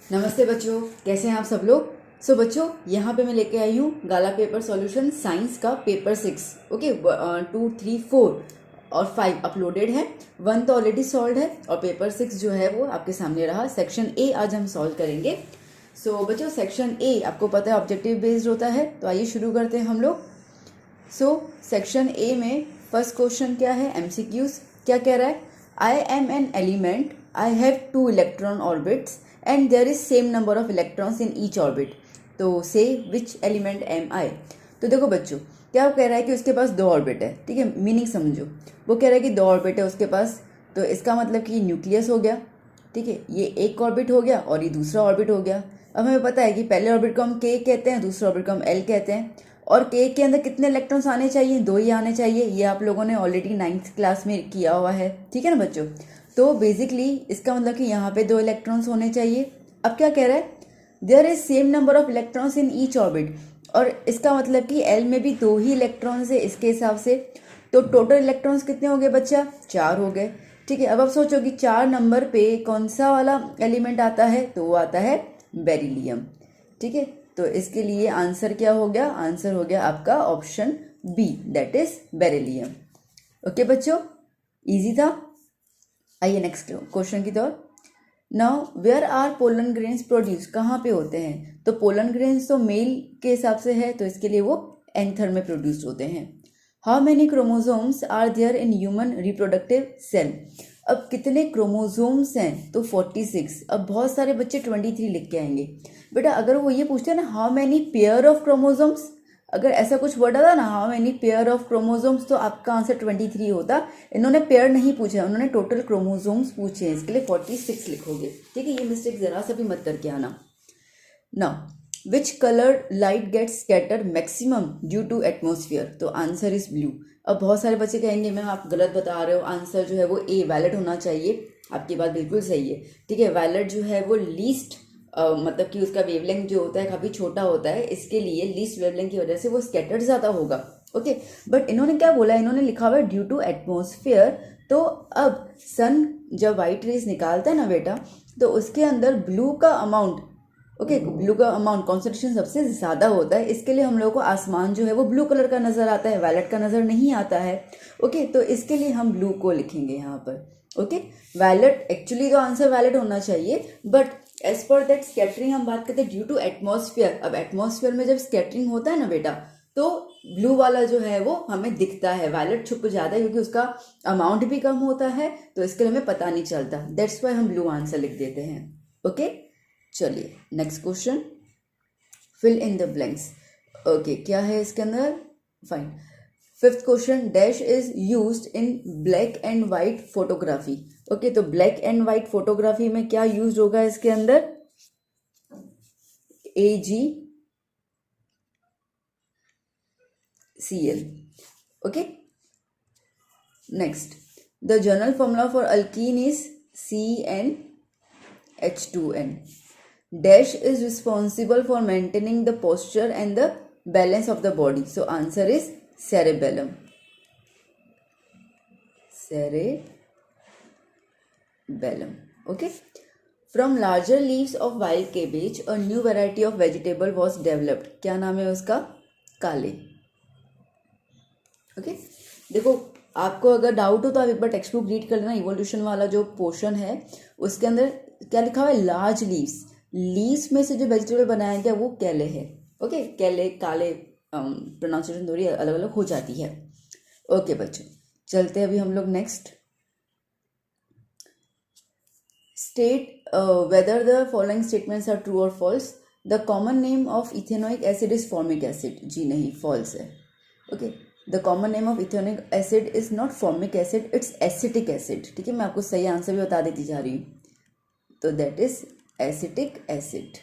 नमस्ते बच्चों, कैसे हैं आप सब लोग। बच्चों, यहाँ पे मैं लेके आई हूँ गाला पेपर सॉल्यूशन साइंस का पेपर 6। ओके, 2, 3, 4 और 5 अपलोडेड है। 1 तो ऑलरेडी सॉल्व है और पेपर 6 जो है वो आपके सामने रहा। सेक्शन ए आज हम सॉल्व करेंगे। बच्चों, सेक्शन ए आपको पता है ऑब्जेक्टिव बेस्ड होता है, तो आइए शुरू करते हैं हम लोग। सेक्शन ए में फर्स्ट क्वेश्चन क्या है, एमसीक्यूज। क्या कह रहा है? I am an element, I have 2 electron orbits and there is same number of electrons in each orbit. तो से विच एलिमेंट एम आई। तो देखो बच्चों, क्या वो कह रहा है कि उसके पास 2 ऑर्बिट है। ठीक है, मीनिंग समझो। वो कह रहा है कि 2 ऑर्बिट है उसके पास, तो इसका मतलब कि न्यूक्लियस हो गया। ठीक है, ये एक ऑर्बिट हो गया और ये दूसरा ऑर्बिट हो गया। अब हमें पता है कि पहले ऑर्बिट को हम के कहते हैं, दूसरे ऑर्बिट को हम एल कहते हैं। और के के अंदर कितने इलेक्ट्रॉन्स आने चाहिए? 2 ही आने चाहिए। ये आप लोगों ने ऑलरेडी 9th क्लास में किया हुआ है। ठीक है ना बच्चों। तो बेसिकली इसका मतलब कि यहाँ पे 2 इलेक्ट्रॉन्स होने चाहिए। अब क्या कह रहा है? There is same number of electrons in each orbit. और इसका मतलब कि एल में भी 2 ही इलेक्ट्रॉन्स है इसके हिसाब से। तो टोटल इलेक्ट्रॉन्स कितने हो गए बच्चा? 4 हो गए। ठीक है, अब आप सोचो कि 4 नंबर पे कौन सा वाला एलिमेंट आता है, तो वो आता है बेरिलियम। ठीक है, तो इसके लिए आंसर क्या हो गया? आंसर हो गया आपका option B, that is beryllium. Okay बच्चों, इजी था। आइए नेक्स्ट क्वेश्चन की तरफ। Now where are pollen grains produce, कहाँ पे होते हैं? तो पोलन ग्रेन्स तो मेल के हिसाब से है, तो इसके लिए वो एंथर में प्रोड्यूस होते हैं। How many chromosomes are there in human reproductive cell. अब कितने क्रोमोसोम्स हैं? तो 46। अब बहुत सारे बच्चे 23 लिख के आएंगे। बेटा अगर वो ये पूछते हैं ना how many pair of chromosomes, अगर ऐसा कुछ वर्ड आता ना how many pair of chromosomes, तो आपका आंसर 23 होता। इन्होंने पेयर नहीं पूछा, उन्होंने टोटल क्रोमोसोम्स पूछे हैं, इसके लिए 46 लिखोगे। ठीक है, ये मिस्टेक जरा सा भी मत करके आना। Now which colour light gets scatter maximum due to atmosphere. तो आंसर इज ब्लू। अब बहुत सारे बच्चे कहेंगे मैम आप गलत बता रहे हो, आंसर जो है वो ए वैलेट होना चाहिए। आपकी बात बिल्कुल सही है। ठीक है, वैलेट जो है वो लीस्ट मतलब कि उसका वेवलेंथ जो होता है काफ़ी छोटा होता है, इसके लिए लीस्ट वेवलेंथ की वजह से वो स्कैटर्ड ज़्यादा होगा। ओके, बट इन्होंने क्या बोला? इन्होंने लिखा हुआ है ड्यू टू एटमोसफियर। तो अब सन जब वाइट रेज निकालता है ना बेटा, तो उसके अंदर ब्लू का अमाउंट, ओके, ब्लू का अमाउंट कॉन्सेंट्रेशन सबसे ज़्यादा होता है। इसके लिए हम लोग को आसमान जो है वो ब्लू कलर का नज़र आता है, वायलेट का नज़र नहीं आता है। ओके, तो इसके लिए हम ब्लू को लिखेंगे यहाँ पर। ओके, वायलेट एक्चुअली तो आंसर वायलेट होना चाहिए, बट एज पर दैट स्कैटरिंग हम बात करते हैं ड्यू टू एटमॉस्फेयर। अब एटमॉस्फेयर में जब स्कैटरिंग होता है ना बेटा, तो ब्लू वाला जो है वो हमें दिखता है, वायलेट छुप जाता है क्योंकि उसका अमाउंट भी कम होता है, तो इसके लिए हमें पता नहीं चलता। दैट्स वाई हम ब्लू आंसर लिख देते हैं। ओके, चलिए next question, fill in the blanks. Okay, क्या है इसके अंदर? Fine. Fifth question, dash is used in black and white photography. Okay, तो ब्लैक एंड वाइट फोटोग्राफी में क्या यूज होगा इसके अंदर? AgCl। Okay, next, the general formula for alkene is CnH2n। Dash is responsible for maintaining the posture and the balance of the body. So answer is cerebellum। cerebellum। okay, from larger leaves of wild cabbage a new variety of vegetable was developed। क्या नाम है उसका? काले। Okay, देखो आपको अगर doubt हो तो आप एक बार टेक्स्ट बुक रीड कर लेना। इवोल्यूशन वाला जो पोर्शन है उसके अंदर क्या लिखा हुआ है? Large leaves. लीव्स में से जो वेजिटेबल बनाया गया वो केले है। ओके, केले काले, प्रोनाउंसिएशन थोड़ी अलग अलग हो जाती है। ओके बच्चों, चलते हैं अभी हम लोग next. State whether the following statements are true और false. The common name of ethanoic acid is formic acid. जी नहीं, फॉल्स है। Okay, the common name of ethanoic acid is not formic acid, it's acetic acid. ठीक है, मैं आपको सही answer भी बता देती जा रही हूँ, तो that is acetic acid.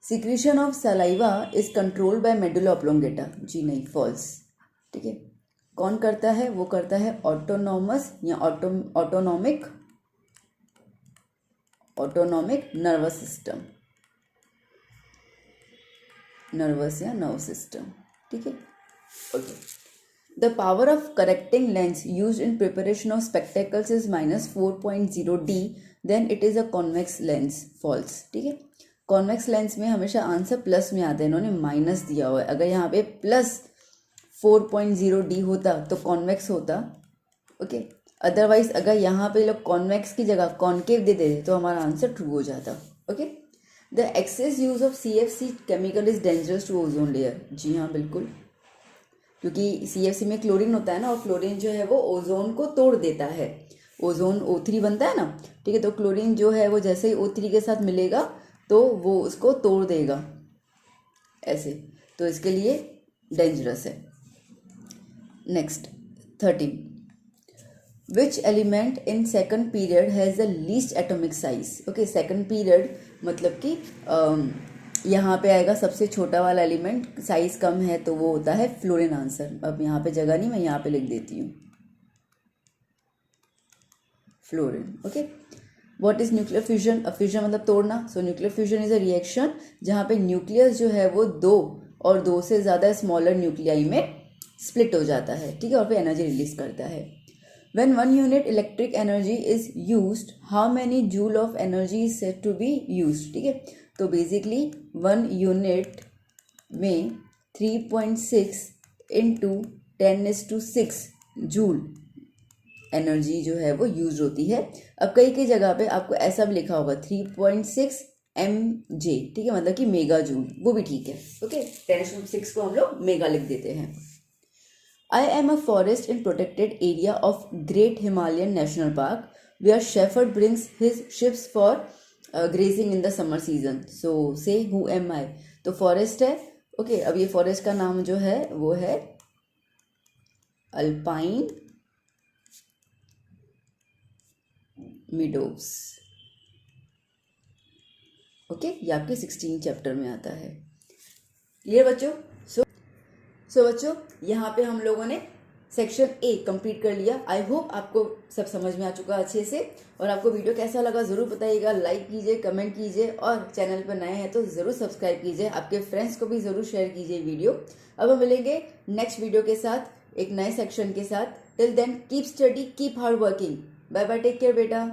Secretion of saliva is controlled by medulla oblongata. जी नहीं, फॉल्स। ठीक है, कौन करता है? वो करता है ऑटोनॉमस या ऑटोनॉमिक नर्वस सिस्टम, नर्वस या नर्व सिस्टम। ठीक है, okay. The power of correcting lens used in preparation of spectacles is -4.0 D। Then it is a convex lens, false. ठीक है, कॉन्वेक्स लेंस में हमेशा आंसर प्लस में आता है, इन्होंने माइनस दिया हुआ है। अगर यहाँ पे प्लस 4.0 होता तो कॉन्वेक्स होता, ओके। अदरवाइज अगर यहाँ पे लोग कॉन्वेक्स की जगह कॉन्केव दे देते तो हमारा आंसर ट्रू हो जाता, okay. The excess use of CFC chemical is dangerous to ozone layer. जी हाँ, बिल्कुल, क्योंकि CFC में क्लोरीन होता है ना, और क्लोरीन जो है वो ओजोन को तोड़ देता है। ओजोन O3 बनता है ना, ठीक है, तो क्लोरीन जो है वो जैसे ही O3 के साथ मिलेगा तो वो उसको तोड़ देगा ऐसे, तो इसके लिए डेंजरस है। Next 13, which element in second period has the least atomic size. Okay, second period मतलब कि यहाँ पे आएगा सबसे छोटा वाला एलिमेंट, साइज कम है तो वो होता है फ्लोरीन। आंसर अब यहाँ पे जगह नहीं, मैं यहाँ पे लिख देती हूँ fluorine, okay. What is nuclear fusion? Fusion मतलब तोड़ना। सो nuclear fusion is a reaction जहाँ पे न्यूक्लियस जो है वो दो और दो से ज़्यादा स्मॉलर न्यूक्लियाई में स्प्लिट हो जाता है, ठीक है, और फिर एनर्जी रिलीज करता है। When 1 unit electric energy is used, how many joule of energy is said to be used? ठीक है, तो बेसिकली 1 यूनिट में 3.6 इंटू 10⁶ जूल एनर्जी जो है वो यूज होती है। अब कई कई जगह पे आपको ऐसा भी लिखा होगा 3.6 mJ, ठीक है, मतलब कि मेगा जूल, वो भी ठीक है, ओके। 10⁶ को हम लोग मेगा लिख देते हैं। I am a forest in protected area of Great Himalayan National Park where shepherd brings his ships for grazing in the summer season. So say who am I? तो फॉरेस्ट है, okay. अब ये forest का नाम जो है वो है अल्पाइन मीडोव्स, ओके। ये आपके 16 चैप्टर में आता है। क्लियर बच्चों? सो बच्चों, यहाँ पे हम लोगों ने सेक्शन A कंप्लीट कर लिया। आई होप आपको सब समझ में आ चुका अच्छे से। और आपको वीडियो कैसा लगा ज़रूर बताइएगा, लाइक कीजिए, कमेंट कीजिए, और चैनल पर नए हैं तो ज़रूर सब्सक्राइब कीजिए। आपके फ्रेंड्स को भी ज़रूर शेयर कीजिए वीडियो। अब हम मिलेंगे नेक्स्ट वीडियो के साथ, एक नए सेक्शन के साथ। Till then keep study, keep hard working. Bye bye, take care बेटा।